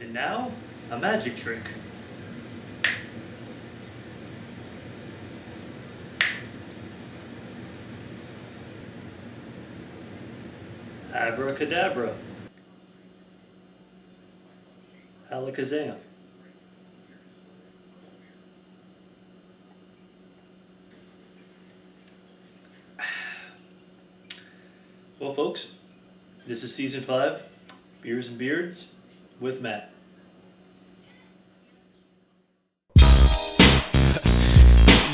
And now, a magic trick. Abracadabra. Alakazam. Well, folks, this is Season 5, Beers and Beards, with Matt.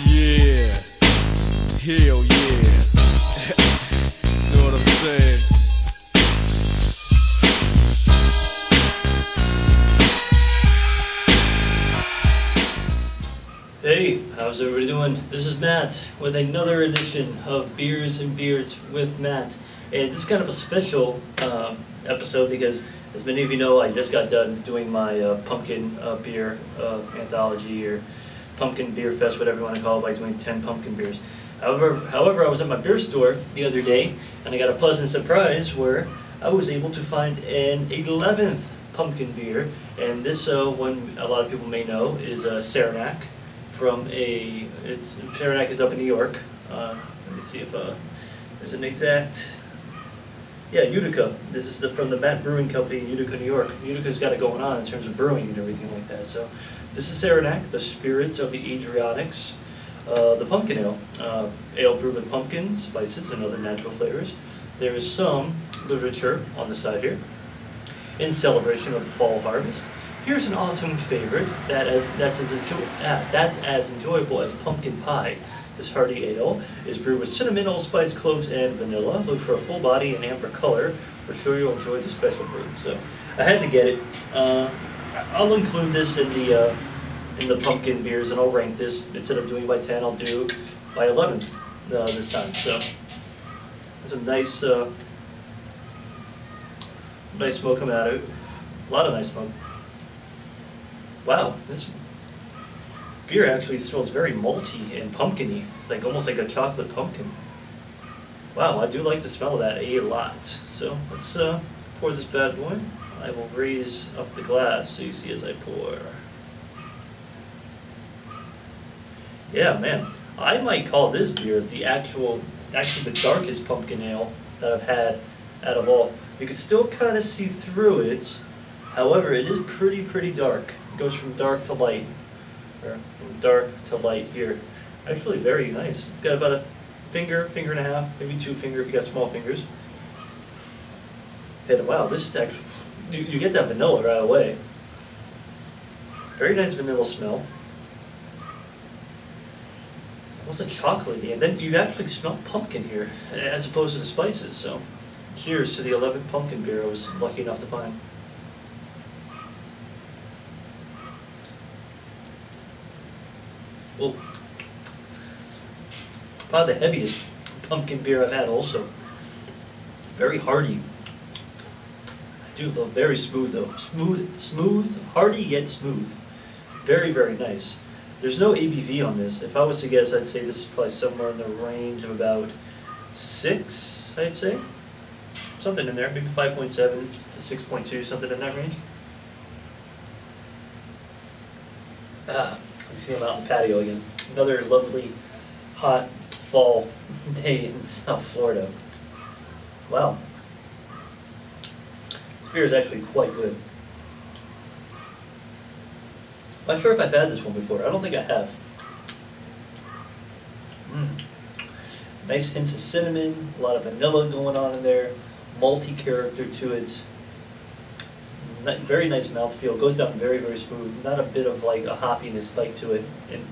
Yeah. Hell yeah. Know what I'm saying? Hey, how's everybody doing? This is Matt with another edition of Beers and Beards with Matt. And this is kind of a special episode because, as many of you know, I just got done doing my pumpkin beer anthology, or pumpkin beer fest, whatever you want to call it, by doing 10 pumpkin beers. However, I was at my beer store the other day and I got a pleasant surprise where I was able to find an 11th pumpkin beer. And this one, a lot of people may know, is Saranac. Saranac is up in New York. Let me see if there's an exact. Yeah, Utica. This is from the Matt Brewing Company in Utica, New York. Utica's got it going on in terms of brewing and everything like that. So this is Saranac, the spirits of the Adriatics, the pumpkin ale. Ale brewed with pumpkin, spices, and other natural flavors. There is some literature on the side here in celebration of the fall harvest. Here's an autumn favorite that's as enjoyable as pumpkin pie. This hearty ale is brewed with cinnamon, allspice, cloves, and vanilla. Look for a full body and amber color. We're sure you'll enjoy the special brew. So I had to get it. I'll include this in the pumpkin beers, and I'll rank this. Instead of doing by 10, I'll do by 11 this time. So some nice smoke coming out of it. A lot of nice smoke. Wow, this beer actually smells very malty and pumpkin-y. It's like almost like a chocolate pumpkin. Wow, I do like the smell of that a lot. So let's pour this bad boy. I will raise up the glass so you see as I pour. Yeah, man, I might call this beer actually the darkest pumpkin ale that I've had out of all. You can still kind of see through it. However, it is pretty dark. It goes from dark to light. Or from dark to light here. Actually very nice. It's got about a finger and a half, maybe 2 fingers if you got small fingers. And wow, this is actually, you get that vanilla right away. Very nice vanilla smell. Almost a chocolatey, and then you actually smell pumpkin here, as opposed to the spices, so cheers to the 11th pumpkin beer I was lucky enough to find. Well, probably the heaviest pumpkin beer I've had also. Very hearty. I do love very smooth though. Smooth, hearty yet smooth. Very nice. There's no ABV on this. If I was to guess, I'd say this is probably somewhere in the range of about 6, I'd say. Something in there, maybe 5.7 to 6.2, something in that range. You see I'm out on the patio again. Another lovely, hot fall day in South Florida. Wow. This beer is actually quite good. I'm not sure if I've had this one before. I don't think I have. Nice hints of cinnamon, a lot of vanilla going on in there, malty character to it. Very nice mouthfeel, goes down very smooth, not a bit of like a hoppiness bite to it, and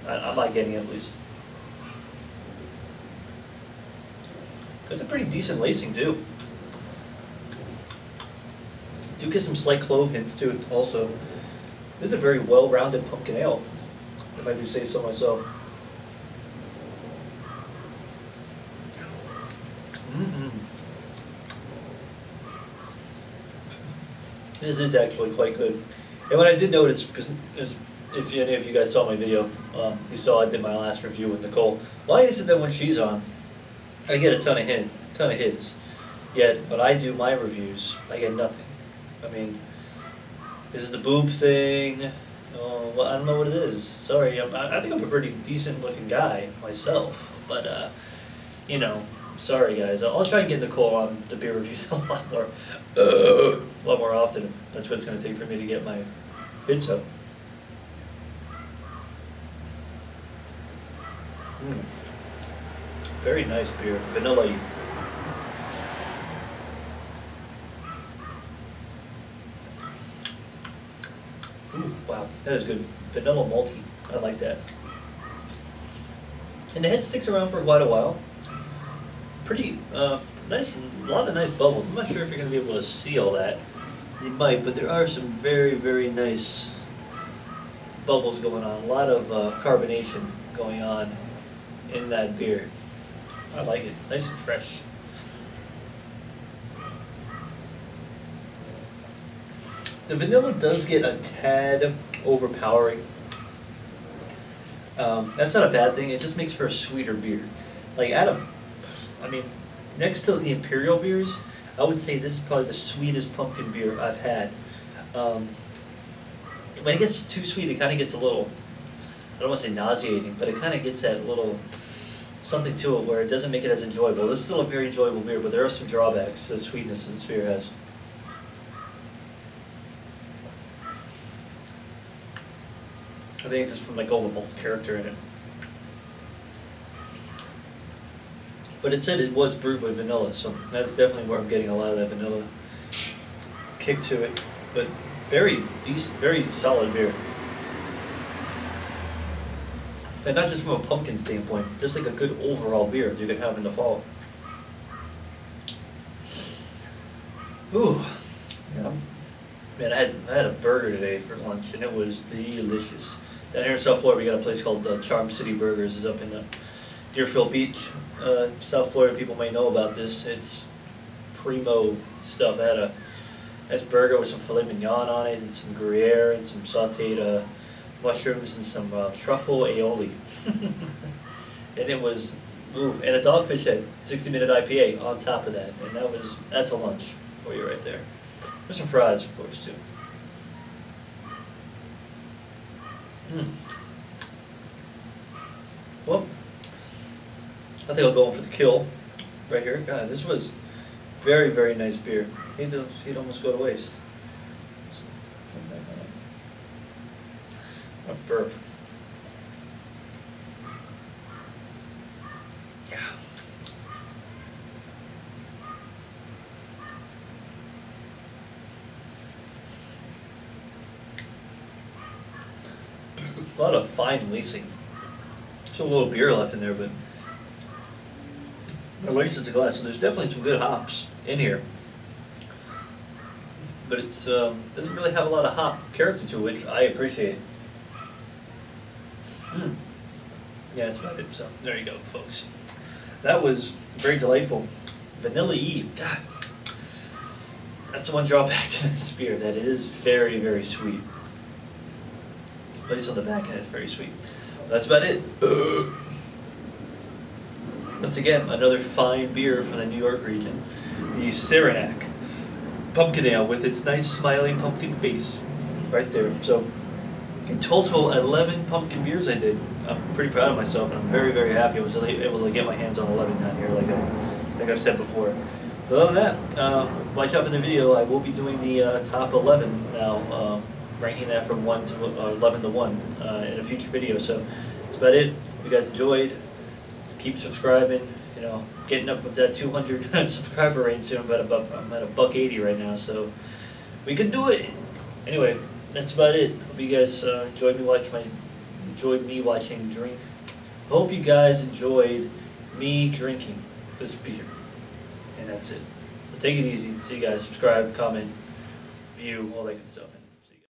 I'm not getting it at least. It's a pretty decent lacing too. Do get some slight clove hints to it also. This is a very well-rounded pumpkin ale, if I do say so myself. This is actually quite good. And what I did notice, because if any of you guys saw my video, you saw I did my last review with Nicole. Why is it that when she's on, I get a ton of hits, yet when I do my reviews, I get nothing? I mean, Is it the boob thing? Oh, well, I don't know what it is. Sorry, I think I'm a pretty decent looking guy myself, but you know, sorry guys. I'll try and get Nicole on the beer reviews a lot more often if that's what it's going to take for me to get my hits up. Very nice beer, vanilla-y. Ooh, wow, that is good. Vanilla malty, I like that. And the head sticks around for quite a while. Pretty nice, a lot of nice bubbles. I'm not sure if you're going to be able to see all that. You might, but there are some very, very nice bubbles going on. A lot of carbonation going on in that beer. I like it. Nice and fresh. The vanilla does get a tad overpowering. That's not a bad thing. It just makes for a sweeter beer. Like next to the Imperial beers, I would say this is probably the sweetest pumpkin beer I've had. When it gets too sweet, it kind of gets a little, I don't want to say nauseating, but it kind of gets that little something to it where it doesn't make it as enjoyable. This is still a very enjoyable beer, but there are some drawbacks to the sweetness that this beer has. I think it's from like all the malt character in it. But it said it was brewed with vanilla, so that's definitely where I'm getting a lot of that vanilla kick to it. But very decent, very solid beer. And not just from a pumpkin standpoint, just like a good overall beer you can have in the fall. Ooh, yeah. Man, I had a burger today for lunch, and it was delicious. Down here in South Florida, we got a place called Charm City Burgers. It's up in Deerfield Beach, South Florida. People may know about this. It's primo stuff. I had a nice burger with some filet mignon on it, and some Gruyere, and some sautéed mushrooms, and some truffle aioli. And it was, and a Dogfish Head 60-minute IPA on top of that, and that's a lunch for you right there. There's some fries, of course, too. Well, I think I'll go in for the kill right here. God, this was very, very nice beer. He'd almost go to waste. A burp. Yeah. A lot of fine lacing. Still a little beer left in there, but it laces the glass, so there's definitely some good hops in here. But it doesn't really have a lot of hop character to it, which I appreciate. Yeah, that's about it. So there you go, folks. That was very delightful. Vanilla-y. God, that's the one drawback to this beer, that it is very, very sweet. At least on the back end, it's very sweet. That's about it. Once again, another fine beer from the New York region. The Saranac Pumpkin Ale with its nice smiling pumpkin face right there. So, in total, 11 pumpkin beers I did. I'm pretty proud of myself, and I'm very, very happy I was able to get my hands on 11 down here, like I've said before. But other than that, watch out for the video. I will be doing the top 11 now, ranking that from 1 to 11 to 1 in a future video. So that's about it. If you guys enjoyed, keep subscribing. You know, getting up with that 200 subscriber range soon. I'm at $1.80 right now, so we can do it. Anyway, that's about it. Hope you guys enjoyed me watching drink. Hope you guys enjoyed me drinking this beer. And that's it. So take it easy. See you guys. Subscribe, comment, view, all that good stuff.